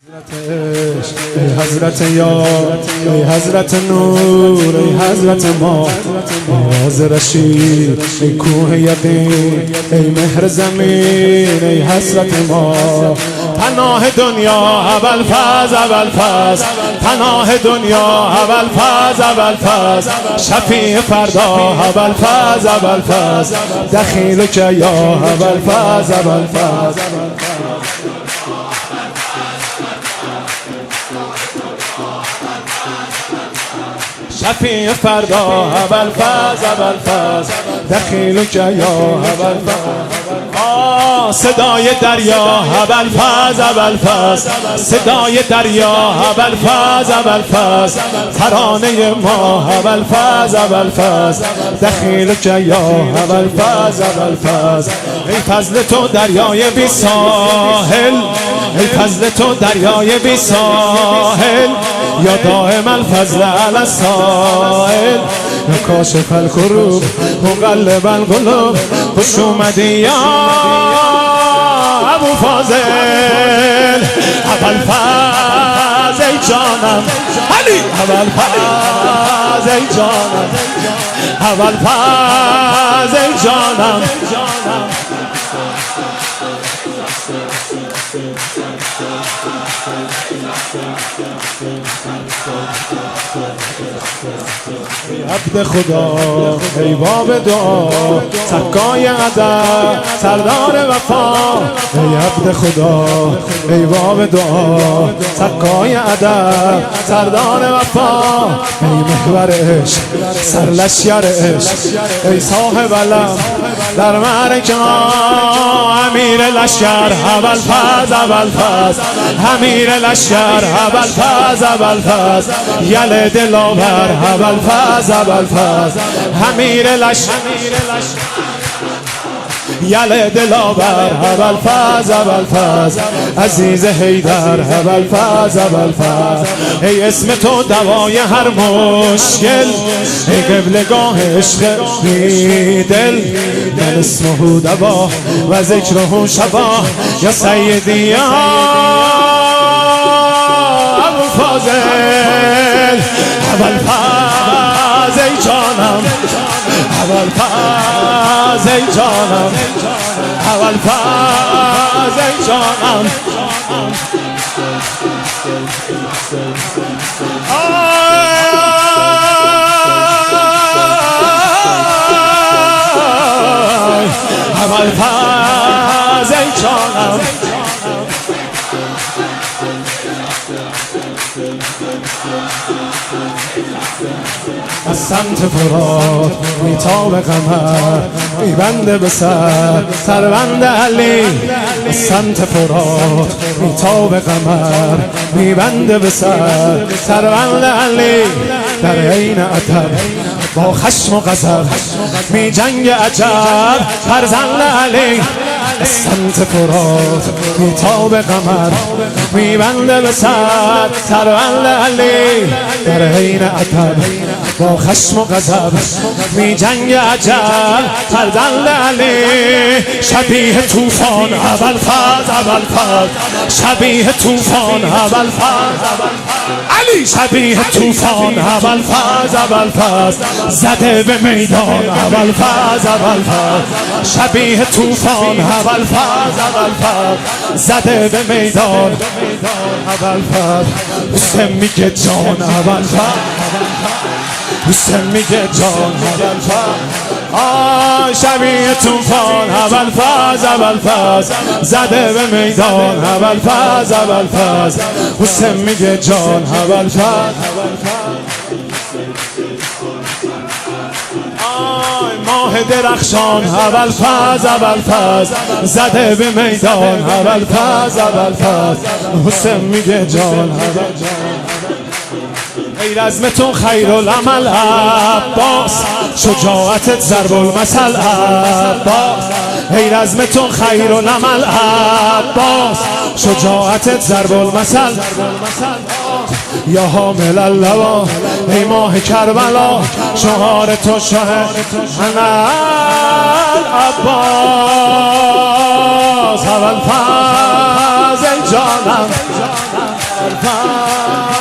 ای حضرت یار، ای حضرت نور، ای حضرت ما، ای راز رشید، ای کوه یقین، ای مهر زمین، ای حضرت ما. پناه دنیا ابوالفضل ابوالفضل، پناه دنیا ابوالفضل ابوالفضل، شفیع فردا ابوالفضل ابوالفضل، دخیلک یا ابوالفضل ابوالفضل. شفیع فردا ابوالفضل ابوالفضل، دخیلک یا ابوالفضل. صدای دریا ابوالفضل ابوالفضل، صدای دریا ابوالفضل ابوالفضل، ترانه ما ابوالفضل ابوالفضل، دخیلک یا ابوالفضل ابوالفضل. ای فضل تو دریای بی ساحل، ای فضل تو دریای بی ساحل، یا دائم الفضل علی السائل، یا کاشف الکروب مقلب القلوب. خوش اومدی یا ابوالفضل ابوالفضل، ای جانم علی ابوالفضل، ای جانم ابوالفضل، ای جانم. ای عبد خدا، ای باب دعا، سکای ادب، سردار وفا. ای عبد خدا، ای باب دعا، سکای ادب، سردار وفا. ای محور عشق، سرلشکر عشق، ای صاحب علم در معرکه ها. امیر لشکر ابوالفضل ابوالفضل، امیر لشکر ابوالفضل ابوالفضل، یل دلاور ابوالفضل ابوالفضل، امیر لشکر یل دلاور ابوالفضل ابوالفضل، عزیز حیدر ابوالفضل ابوالفضل. ای اسم تو دوای هر مشکل، ای قبلگاه عشق بی دل، من اسمه دوا و ذکره شفا، یا سیدی یا ابوالفضل ابوالفضل، ای جانم ابوالفضل، ای جانم ابوالفضل، ای جانم. ابوالفضل، ای جانم. از سمت فرات میتاب قمر، میبنده به سر سربند علی. از سمت فرات میتاب قمر، میبنده به سر سربند علی. در عین ادب با خشم و غضب، می جنگ عجب فرزند علی. از سمت فرات میتاب قمر، میبنده به سر سربند علی. در عین ادب با خشم و غضب، می جنگ عجب فرزند علی. شبیه طوفان ابوالفضل ابوالفضل، شبیه طوفان ابوالفضل علی، شبیه طوفان ابوالفضل ابوالفضل، زده به میدان ابوالفضل ابوالفضل. شبیه طوفان ابوالفضل ابوالفضل، زده به میدان ابوالفضل. حسین میگه جان ابوالفضل، حسین میگه جان ابوالفضل. شبیه طوفان ابوالفضل ابوالفضل، زده به میدان ابوالفضل ابوالفضل. حسین میگه جان ابوالفضل. ماه درخشان ابوالفضل ابوالفضل، زده به میدان ابوالفضل ابوالفضل. حسین میگه جان ابوالفضل. ای رزم تو خیرالعمل عباس، شجاعتت ضرب المثل عباس. ای رزم تو خیرالعمل عباس، شجاعتت ضرب المثل. یا حامل اللوا، ای ماه کربلا، شعار تو شاه عباس ابوالفضل، ای جانم فز